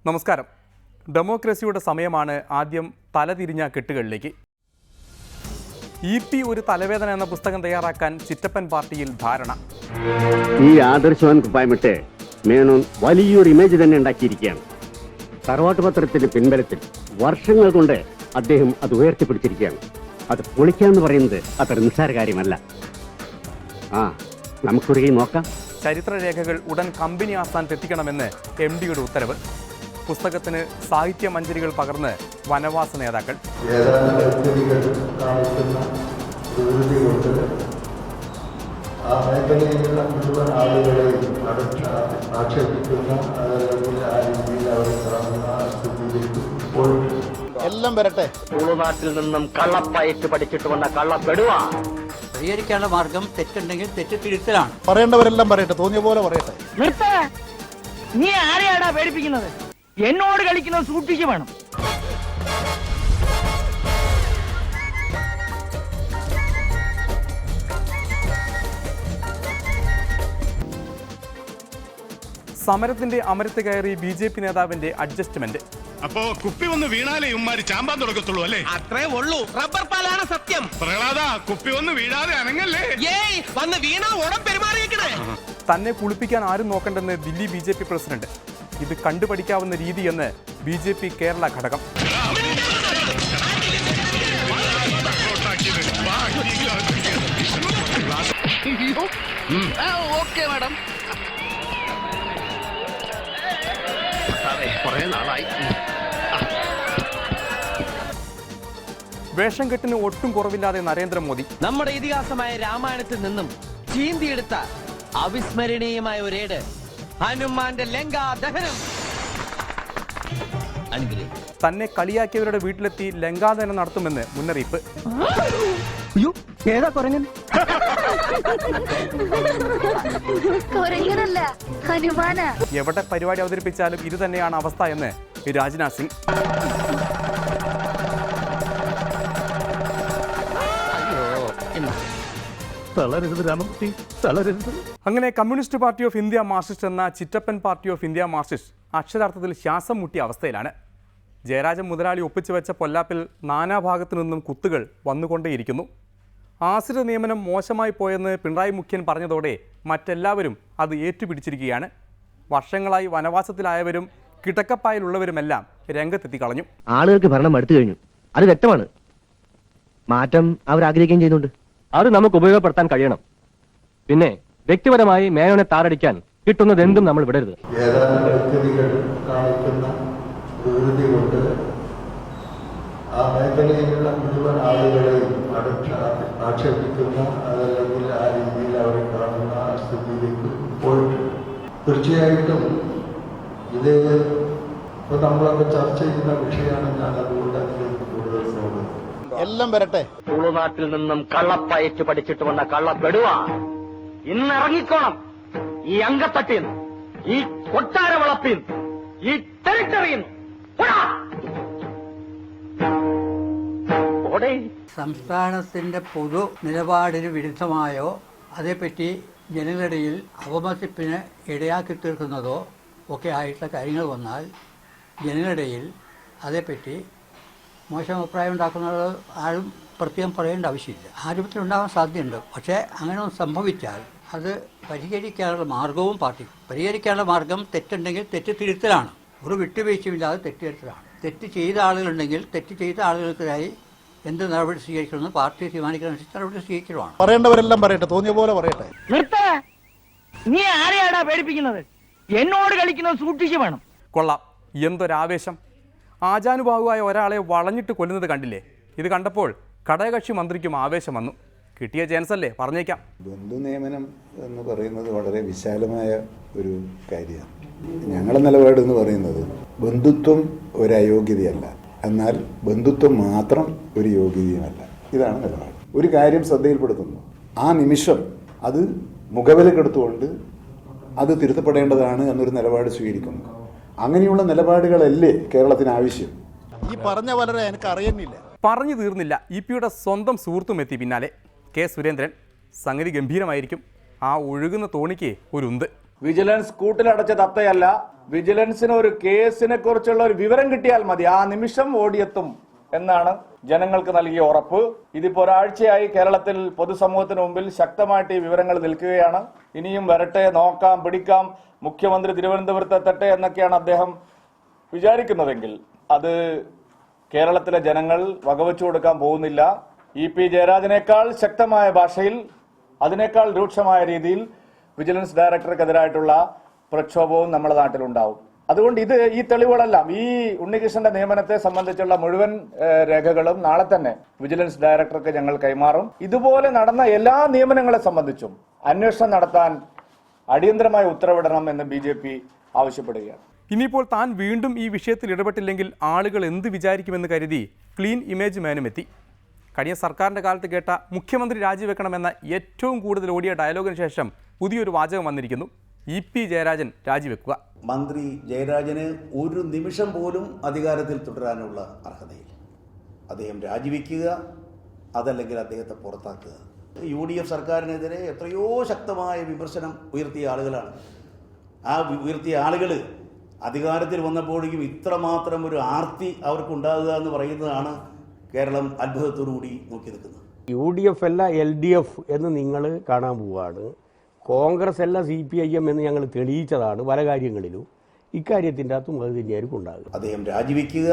നമസ്കാരം. ഡെമോക്രസിയുടെ സമയമാണ്. ആദ്യം തലതിരിഞ്ഞ കെട്ടുകളിലേക്ക്. EP ഒരു തലവേദന എന്ന പുസ്തകം തയ്യാറാക്കാൻ ചിറ്റപ്പൻ പാർട്ടിയിൽ ധാരണ. ഈ ആദർശവാൻ കുപ്പായമിട്ട് മേനോൻ വലിയൊരു ഇമേജ് തന്നെ ഉണ്ടാക്കിയിരിക്കുകയാണ്. തറവാട്ട് പത്രത്തിന്റെ പിൻബലത്തിൽ വർഷങ്ങൾ കൊണ്ട് അദ്ദേഹം അത് ഉയർത്തിപ്പിടിച്ചിരിക്കുകയാണ്. അത് പൊളിക്കാന്ന് പറയുന്നത് അത്ര നിസ്സാര കാര്യമല്ല. നമുക്കൊരു കൈ നോക്കാം. ചരിത്രരേഖകൾ ഉടൻ കമ്പനി ആസ്ഥാനത്ത് എത്തിക്കണമെന്ന് MDയുടെ ഉത്തരവ്. പുസ്തകത്തിന് സാഹിത്യ മഞ്ജരികൾ പകർന്ന് വനവാസ നേതാക്കൾ. എല്ലാം വരട്ടെ. നാട്ടിൽ നിന്നും കള്ളപ്പയറ്റ് പഠിച്ചിട്ട് വന്ന കള്ളപ്പെടുവ. പരിഹരിക്കാനുള്ള മാർഗം തെറ്റുണ്ടെങ്കിൽ തെറ്റ് തിരുത്തലാണ്. പറയേണ്ടവരെല്ലാം പറയട്ടെ, തോന്നിയ പോലെ പറയട്ടെ. നീ ആരെയാടാ പേടിപ്പിക്കുന്നത്? എന്നോട് കളിക്കുന്നത് സൂക്ഷിച്ചു വേണം. സമരത്തിന്റെ അമരത്ത് കയറി BJP നേതാവിന്റെ അഡ്ജസ്റ്റ്മെന്റ്. അപ്പോ കുപ്പി വന്ന് വീണാലേ ഉമ്മാരി ചാമ്പാൻ തുടക്കത്തുള്ളൂ അല്ലേ? അത്രേ ഉള്ളൂ. റബ്ബർ പാലാണ് സത്യം. പ്രഹ്ലാദ, കുപ്പി വന്ന് വീഴാതെ അനങ്ങല്ലേ. വന്ന് വീണാ ഉടൻ പെരുമാറിയേക്കണേ. തന്നെ കുളിപ്പിക്കാൻ ആരും നോക്കണ്ടെന്ന് ദില്ലി BJP പ്രസിഡന്റ്. ഇത് കണ്ടുപഠിക്കാവുന്ന രീതിയെന്ന് BJP കേരള ഘടകം. Okay madam. വേഷം കെട്ടിന് ഒട്ടും കുറവില്ലാതെ നരേന്ദ്രമോദി. നമ്മുടെ ഇതിഹാസമായ രാമായണത്തിൽ നിന്നും ചീന്തിയെടുത്ത അവിസ്മരണീയമായ ഒരേട് ഹനുമാന്റെ ലങ്കാ ദഹനം. തന്നെ കളിയാക്കിയവരുടെ വീട്ടിലെത്തി ലങ്കാദഹനം നടത്തുമെന്ന് മുന്നറിയിപ്പ്. എവിടെ പരിപാടി അവതരിപ്പിച്ചാലും ഇത് തന്നെയാണ് അവസ്ഥ എന്ന് രാജ്നാഥ് സിംഗ്. അങ്ങനെ communist party of India Marxist എന്ന ചിറ്റപ്പൻ പാർട്ടി ഓഫ് ഇന്ത്യ മാർക്സിസ്റ്റ് അക്ഷരാർത്ഥത്തിൽ ശ്വാസം മുട്ടിയ അവസ്ഥയിലാണ്. ജയരാജൻ മുതലാളി ഒപ്പിച്ചു വെച്ച പൊല്ലാപ്പിൽ നാനാഭാഗത്തു നിന്നും കുത്തുകൾ വന്നുകൊണ്ടേയിരിക്കുന്നു. ആശ്രിത നിയമനം മോശമായി പോയെന്ന് പിണറായി മുഖ്യൻ പറഞ്ഞതോടെ മറ്റെല്ലാവരും അത് ഏറ്റുപിടിച്ചിരിക്കുകയാണ്. വർഷങ്ങളായി വനവാസത്തിലായവരും കിടക്കപ്പായലുള്ളവരുമെല്ലാം രംഗത്തെത്തി കളഞ്ഞു. ആളുകൾക്ക് ഭരണം അടുത്തു കഴിഞ്ഞു, അത് വ്യക്തമാണ്. മാറ്റം അവർ ആഗ്രഹിക്കുകയും ചെയ്യുന്നുണ്ട്. അത് നമുക്ക് ഉപയോഗപ്പെടുത്താൻ കഴിയണം. പിന്നെ വ്യക്തിപരമായി മേനോനെ താറടിക്കാൻ കിട്ടുന്നത് എന്തും നമ്മൾ വിടരുത്. ആ മേഖലയിലുള്ള മുഴുവൻ ആളുകളെയും ആക്ഷേപിക്കുന്ന അതല്ലെങ്കിൽ ആ രീതിയിൽ അവരെ കാണുന്ന സ്ഥിതിയിലേക്ക് പോയിട്ടുണ്ട്. തീർച്ചയായിട്ടും ഇത് ഇപ്പോൾ നമ്മളൊക്കെ ചർച്ച ചെയ്യുന്ന വിഷയമാണ്. ഞാൻ അതുകൊണ്ട് അതിലേക്ക് കൂടുതൽ സ്വാഗതം. എല്ലാം വരട്ടെ. നാട്ടിൽ നിന്നും കള്ളപ്പയറ്റ് പഠിച്ചിട്ട് വന്ന കള്ളപ്പെടുവ ഇന്ന് ഇറങ്ങിക്കോണം. ഈ അങ്കത്തട്ടിൽ, ഈ കൊട്ടാര വളപ്പിൽ, ഈ ടെറിട്ടറിയിൽ സംസ്ഥാനത്തിന്റെ പൊതു നിലപാടിന് വിരുദ്ധമായോ അതേപ്പറ്റി ജനങ്ങളിടയിൽ അവമതിപ്പിന് ഇടയാക്കി തീർക്കുന്നതോ ഒക്കെ ആയിട്ടുള്ള കാര്യങ്ങൾ വന്നാൽ ജനങ്ങളിടയിൽ അതേപ്പറ്റി മോശം അഭിപ്രായം ഉണ്ടാക്കുന്നത് ആരും പ്രത്യേകം പറയേണ്ട ആവശ്യമില്ല. ആധിപത്യമുണ്ടാകാൻ സാധ്യതയുണ്ട്. പക്ഷേ അങ്ങനെ സംഭവിച്ചാൽ അത് പരിഹരിക്കാനുള്ള മാർഗവും പരിഹരിക്കാനുള്ള മാർഗം തെറ്റുണ്ടെങ്കിൽ തെറ്റ് തിരുത്തലാണ്. ഒരു വിട്ടുവീഴ്ചയില്ലാതെ തെറ്റ് തിരുത്തലാണ്. തെറ്റ് ചെയ്ത ആളുകളുണ്ടെങ്കിൽ തെറ്റ് ചെയ്ത ആളുകൾക്കായി എന്ത് നടപടി സ്വീകരിക്കണമെന്ന് പാർട്ടി തീരുമാനിക്കുന്നതനുസരിച്ച് നടപടി സ്വീകരിക്കലുമാണ്. പറയേണ്ടവരെല്ലാം പറയട്ടെ, തോന്നിയ പോലെ പറയട്ടെ. നീ ആരെയാടാ പേടിപ്പിക്കുന്നത്? എന്നോട് കളിക്കുന്നത് സൂക്ഷിച്ചു വേണം. കൊള്ളാം, എന്തൊരാവേശം! ആജാനുബാഹുവായ ഒരാളെ വളഞ്ഞിട്ട് കൊല്ലുന്നത് കണ്ടില്ലേ? ഇത് കണ്ടപ്പോൾ ഘടകകക്ഷി മന്ത്രിക്കും ആവേശം വന്നു. കിട്ടിയ ചാൻസല്ലേ, പറഞ്ഞേക്കാം. ബന്ധു നിയമനം എന്ന് പറയുന്നത് വളരെ വിശാലമായ ഒരു കാര്യമാണ്. ഞങ്ങളുടെ നിലപാട് എന്ന് പറയുന്നത് ബന്ധുത്വം ഒരു അയോഗ്യതയല്ല, എന്നാൽ ബന്ധുത്വം മാത്രം ഒരു യോഗ്യതയുമല്ല. ഇതാണ് നിലപാട്. ഒരു കാര്യം ശ്രദ്ധയിൽപ്പെടുത്തുന്നു, ആ നിമിഷം അത് മുഖവിലക്കെടുത്തുകൊണ്ട് അത് തിരുത്തപ്പെടേണ്ടതാണ് എന്നൊരു നിലപാട് സ്വീകരിക്കുന്നു. അങ്ങനെയുള്ള നിലപാടുകളല്ലേ കേരളത്തിന് ആവശ്യം. ഈ പറഞ്ഞ വളരെ എനിക്ക് അറിയുന്നില്ല. പറഞ്ഞു തീർന്നില്ല. EP-യുടെ സ്വന്തം സുഹൃത്തും എത്തി പിന്നാലെ. K. സുരേന്ദ്രൻ. സംഗതി ഗംഭീരമായിരിക്കും. ആ ഒഴുകുന്ന തോണിക്ക് ഒരു ഉന്ത്. വിജിലൻസ് കൂട്ടിലടച്ച തത്തയല്ല. വിജിലൻസിന് ഒരു കേസിനെ കുറിച്ചുള്ള ഒരു വിവരം കിട്ടിയാൽ മതി, ആ നിമിഷം ഓടിയെത്തും എന്നാണ് ജനങ്ങൾക്ക് നൽകിയ ഉറപ്പ്. ഇതിപ്പോ ഒരാഴ്ചയായി കേരളത്തിൽ പൊതുസമൂഹത്തിന് മുമ്പിൽ ശക്തമായിട്ട് ഈ വിവരങ്ങൾ നിൽക്കുകയാണ്. ഇനിയും വരട്ടെ, നോക്കാം, പിടിക്കാം, മുഖ്യമന്ത്രി തിരുവനന്തപുരത്ത് എത്തട്ടെ എന്നൊക്കെയാണ് അദ്ദേഹം വിചാരിക്കുന്നതെങ്കിൽ അത് കേരളത്തിലെ ജനങ്ങൾ വകവെച്ചു കൊടുക്കാൻ പോകുന്നില്ല. EP ജയരാജനേക്കാൾ ശക്തമായ ഭാഷയിൽ, അതിനേക്കാൾ രൂക്ഷമായ രീതിയിൽ വിജിലൻസ് ഡയറക്ടർക്കെതിരായിട്ടുള്ള പ്രക്ഷോഭവും നമ്മുടെ നാട്ടിലുണ്ടാവും. അതുകൊണ്ട് ഈ തെളിവുകളെല്ലാം, ഈ ഉണ്ണികൃഷ്ണന്റെ നിയമനത്തെ സംബന്ധിച്ചുള്ള മുഴുവൻ രേഖകളും നാളെ തന്നെ വിജിലൻസ് ഡയറക്ടർക്ക് ഞങ്ങൾ കൈമാറും. ഇതുപോലെ നടന്ന എല്ലാ നിയമനങ്ങളെ സംബന്ധിച്ചും അന്വേഷണം നടത്താൻ അടിയന്തരമായി ഉത്തരവിടണം എന്ന് BJP ആവശ്യപ്പെടുകയാണ്. ഇനിയിപ്പോൾ താൻ വീണ്ടും ഈ വിഷയത്തിൽ ഇടപെട്ടില്ലെങ്കിൽ ആളുകൾ എന്ത് വിചാരിക്കുമെന്ന് കരുതി ക്ലീൻ ഇമേജ് മാനും എത്തി. കഴിഞ്ഞ സർക്കാരിൻ്റെ കാലത്ത് കേട്ട മുഖ്യമന്ത്രി രാജിവെക്കണമെന്ന ഏറ്റവും കൂടുതൽ ഓടിയ ഡയലോഗിന് ശേഷം പുതിയൊരു വാചകം വന്നിരിക്കുന്നു: EP ജയരാജൻ രാജിവെക്കുക. മന്ത്രി ജയരാജന് ഒരു നിമിഷം പോലും അധികാരത്തിൽ തുടരാനുള്ള അർഹതയില്ല. അദ്ദേഹം രാജിവെക്കുക, അതല്ലെങ്കിൽ അദ്ദേഹത്തെ പുറത്താക്കുക. UDF സർക്കാരിനെതിരെ എത്രയോ ശക്തമായ വിമർശനം ഉയർത്തിയ ആളുകളാണ്. ആ ഉയർത്തിയ ആളുകൾ അധികാരത്തിൽ വന്നപ്പോഴേക്കും ഇത്രമാത്രം ഒരു ആർത്തി അവർക്കുണ്ടാകുക എന്ന് പറയുന്നതാണ് കേരളം അത്ഭുതത്തോടുകൂടി നോക്കി നിൽക്കുന്നത്. UDF അല്ല LDF എന്ന് നിങ്ങൾ കാണാൻ പോവുകയാണ്. കോൺഗ്രസ് അല്ല CPIM എന്ന് ഞങ്ങൾ തെളിയിച്ചതാണ് പല കാര്യങ്ങളിലും. ഇക്കാര്യത്തിൻ്റെ അകത്തും അത് തന്നെയായിരിക്കും ഉണ്ടാകുക. അദ്ദേഹം രാജിവെക്കുക,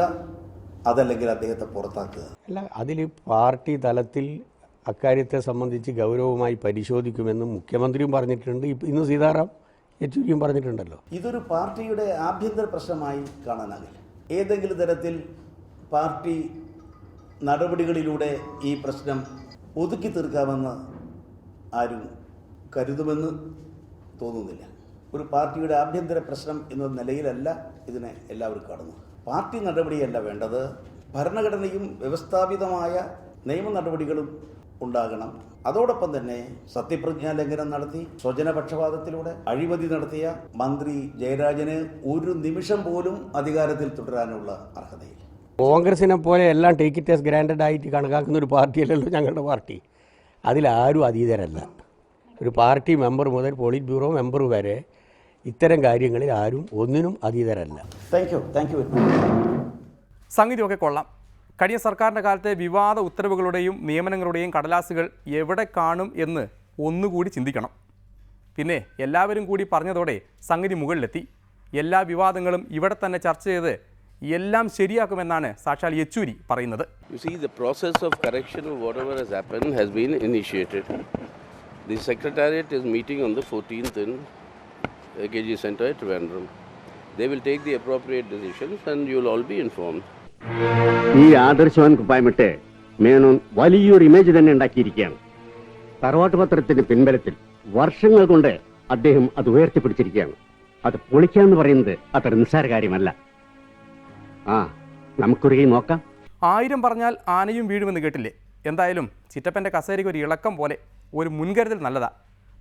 അതല്ലെങ്കിൽ അദ്ദേഹത്തെ പുറത്താക്കുക. അല്ല, അതിൽ പാർട്ടി തലത്തിൽ അക്കാര്യത്തെ സംബന്ധിച്ച് ഗൗരവമായി പരിശോധിക്കുമെന്നും മുഖ്യമന്ത്രിയും പറഞ്ഞിട്ടുണ്ട്. ഇന്ന് സീതാറാം യെച്ചൂരിയും പറഞ്ഞിട്ടുണ്ടല്ലോ. ഇതൊരു പാർട്ടിയുടെ ആഭ്യന്തര പ്രശ്നമായി കാണാനാകില്ല. ഏതെങ്കിലും തരത്തിൽ പാർട്ടി നടപടികളിലൂടെ ഈ പ്രശ്നം ഒതുക്കി തീർക്കാമെന്ന് ആരും കരുതുമെന്ന് തോന്നുന്നില്ല. ഒരു പാർട്ടിയുടെ ആഭ്യന്തര പ്രശ്നം എന്ന നിലയിലല്ല ഇതിനെ എല്ലാവരും കാണുന്നത്. പാർട്ടി നടപടിയല്ല വേണ്ടത്, ഭരണഘടനയും വ്യവസ്ഥാപിതമായ നിയമ നടപടികളും ഉണ്ടാകണം. അതോടൊപ്പം തന്നെ സത്യപ്രതിജ്ഞാ ലംഘനം നടത്തി സ്വജനപക്ഷപാതത്തിലൂടെ അഴിമതി നടത്തിയ മന്ത്രി ജയരാജന് ഒരു നിമിഷം പോലും അധികാരത്തിൽ തുടരാനുള്ള അർഹതയില്ല. കോൺഗ്രസിനെ പോലെ എല്ലാം ടേക്ക് ഇറ്റ് ആസ് ഗ്രാൻഡഡ് ആയിട്ട് കണക്കാക്കുന്ന ഒരു പാർട്ടിയല്ലല്ലോ ഞങ്ങളുടെ പാർട്ടി. അതിലാരും അതീതരല്ല. ഒരു പാർട്ടി മെമ്പർ മുതൽ പോളിറ്റ് ബ്യൂറോ മെമ്പർ വരെ ഇത്തരം കാര്യങ്ങളിൽ ആരും ഒന്നിനും അതീതരല്ല. Thank you. സംഗതിയൊക്കെ കൊള്ളാം. കഴിഞ്ഞ സർക്കാരിൻ്റെ കാലത്തെ വിവാദ ഉത്തരവുകളുടെയും നിയമനങ്ങളുടെയും കടലാസുകൾ എവിടെ കാണും എന്ന് ഒന്നുകൂടി ചിന്തിക്കണം. പിന്നെ എല്ലാവരും കൂടി പറഞ്ഞതോടെ സംഗതി മുകളിലെത്തി. എല്ലാ വിവാദങ്ങളും ഇവിടെ തന്നെ ചർച്ച ചെയ്ത് എല്ലാം ശരിയാക്കുമെന്നാണ് സാക്ഷാൽ യെച്ചൂരി പറയുന്നത്. You see, the process of correction of whatever has happened has been initiated. The Secretariat is meeting on the 14th in AKG Center at Trivandrum. They will take the appropriate decisions and you will all be informed. ഈ ആദർശവാൻ കുപ്പായമിട്ട് മേനോൻ വലിയൊരു image തന്നെ ഉണ്ടാക്കിയിരിക്കുകയാണ്. തറവാട്ട് പത്രത്തിന്റെ പിൻബലത്തിൽ വർഷങ്ങൾ കൊണ്ട് അദ്ദേഹം അത് ഉയർത്തിപ്പിടിച്ചിരിക്കുകയാണ്. അത് പൊളിക്കാന്ന് പറയുന്നത് അത്ര നിസ്സാര കാര്യമല്ല. നമുക്കൊരു കൈ നോക്കാം. 1000 പറഞ്ഞാൽ ആനയും വീഴുമെന്ന് കേട്ടില്ലേ? എന്തായാലും ചിറ്റപ്പൻ്റെ കസേരയ്ക്ക് ഒരു ഇളക്കം പോലെ ഒരു മുൻകരുതൽ നല്ലതാ.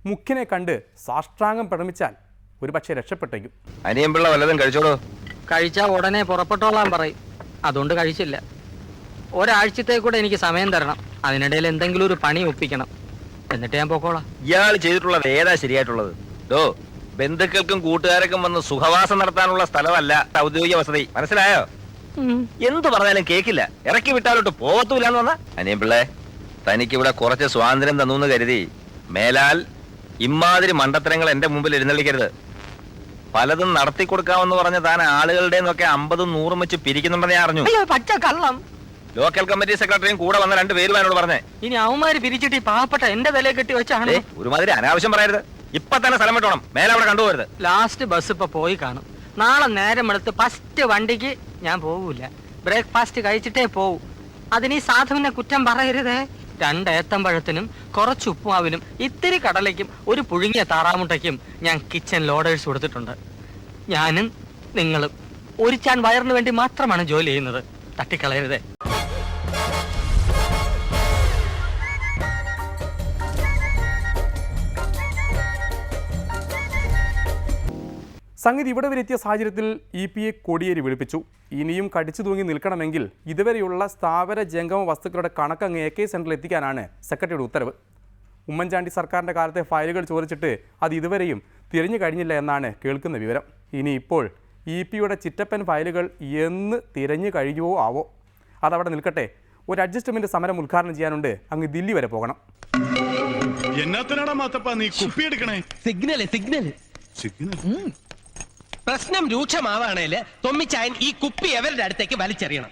മുഖ്യനെ കണ്ട് സാഷ്ടാംഗം പ്രണമിച്ചാൽ ഒരു പക്ഷേ രക്ഷപ്പെട്ടേക്കും. അനിയമ്പിള്ള വല്ലതും കഴിച്ചോളൂ. കഴിച്ചാ ഉടനെ പുറപ്പെട്ടോളാൻ പറയും. അതുകൊണ്ട് കഴിച്ചില്ല. ഒരാഴ്ചത്തേക്കൂടെ എനിക്ക് സമയം തരണം. അതിനിടയിൽ എന്തെങ്കിലും ഒരു പണി ഒപ്പിക്കണം. എന്നിട്ട് ഞാൻ പോക്കോളാം. ഇയാൾ ചെയ്തിട്ടുള്ളത് ഏതാ ശരിയായിട്ടുള്ളത്? ബന്ധുക്കൾക്കും കൂട്ടുകാർക്കും വന്ന് സുഖവാസം നടത്താനുള്ള സ്ഥലമല്ല ഔദ്യോഗിക വസതി, മനസ്സിലായോ? എന്തു പറഞ്ഞാലും കേക്കില്ല. ഇറക്കി വിട്ടാലോട്ട് പോകത്തൂലെന്ന് പറഞ്ഞ അനിയമ്പിള്ളേ, തനിക്കിവിടെ കുറച്ച് സ്വാതന്ത്ര്യം തന്നു കരുതി മേലാൽ ഇമാതിരി മണ്ടത്തരങ്ങൾ എന്റെ മുമ്പിൽ എഴുന്നള്ളിക്കരുത്. പലതും നടത്തി കൊടുക്കാമെന്ന് പറഞ്ഞ താൻ ആളുകളുടെ 50 100 വെച്ച് പിരിക്കുന്നുണ്ടെന്ന് ഞാൻ അറിഞ്ഞു. പച്ച കള്ളം. ലോക്കൽ കമ്മിറ്റി സെക്രട്ടറിയും കൂടെ വന്ന 2 പേരും എന്നോട് പറഞ്ഞേ. ഇനി അവന്മാര് പിരിച്ചിട്ട് പാവപ്പെട്ട എന്റെ തലയെ കെട്ടി വെച്ചാണ്. ഒരുമാതിരി അനാവശ്യം പറയരുത്. ഇപ്പൊ തന്നെ സ്ഥലം വിട്ടോണം. മേലെ അവിടെ കണ്ടുപോകരുത്. ലാസ്റ്റ് ബസ് ഇപ്പൊ പോയി കാണും. നാളെ നേരം എടുത്ത് ഫസ്റ്റ് വണ്ടിക്ക് ഞാൻ പോകൂല. ബ്രേക്ക്ഫാസ്റ്റ് കഴിച്ചിട്ടേ പോവൂ. അതിന് ഈ സാധുവിനെ കുറ്റം പറയരുതേ. 2 ഏത്തമ്പഴത്തിനും കുറച്ച് ഉപ്പുമാവിനും ഇത്തിരി കടലയ്ക്കും ഒരു പുഴുങ്ങിയ താറാമുട്ടയ്ക്കും ഞാൻ കിച്ചണിൽ ഓർഡേഴ്സ് കൊടുത്തിട്ടുണ്ട്. ഞാനും നിങ്ങളും ഒരു ചാൻ വയറിന് വേണ്ടി മാത്രമാണ് ജോലി ചെയ്യുന്നത്. തട്ടിക്കളയരുതേ. സംഗതി ഇവിടെ വരെ എത്തിയ സാഹചര്യത്തിൽ EPയെ കൊടിയേരി വിളിപ്പിച്ചു. ഇനിയും കടിച്ചു തൂങ്ങി നിൽക്കണമെങ്കിൽ ഇതുവരെയുള്ള സ്ഥാവര ജംഗമ വസ്തുക്കളുടെ കണക്കങ്ങ് AK സെന്ററിൽ എത്തിക്കാനാണ് സെക്രട്ടറിയുടെ ഉത്തരവ്. ഉമ്മൻചാണ്ടി സർക്കാരിൻ്റെ കാലത്തെ ഫയലുകൾ ചോദിച്ചിട്ട് അത് ഇതുവരെയും തിരഞ്ഞു കഴിഞ്ഞില്ല എന്നാണ് കേൾക്കുന്ന വിവരം. ഇനി ഇപ്പോൾ EPയുടെ ചിറ്റപ്പൻ ഫയലുകൾ എന്ന് തിരഞ്ഞു കഴിയുമോ ആവോ. അതവിടെ നിൽക്കട്ടെ. ഒരു അഡ്ജസ്റ്റ്മെൻറ്റ് സമരം ഉദ്ഘാടനം ചെയ്യാനുണ്ട്. അങ്ങ് ദില്ലി വരെ പോകണം. എന്നാത്തിനാടാ മാത്തപ്പ നീ കുപ്പി എടുക്കണേ? സിഗ്നൽ പ്രശ്നം രൂക്ഷമാവാണേല് തൊമ്മിച്ചായൻ ഈ കുപ്പി എവരുടെ അടുത്തേക്ക് വലിച്ചെറിയണം.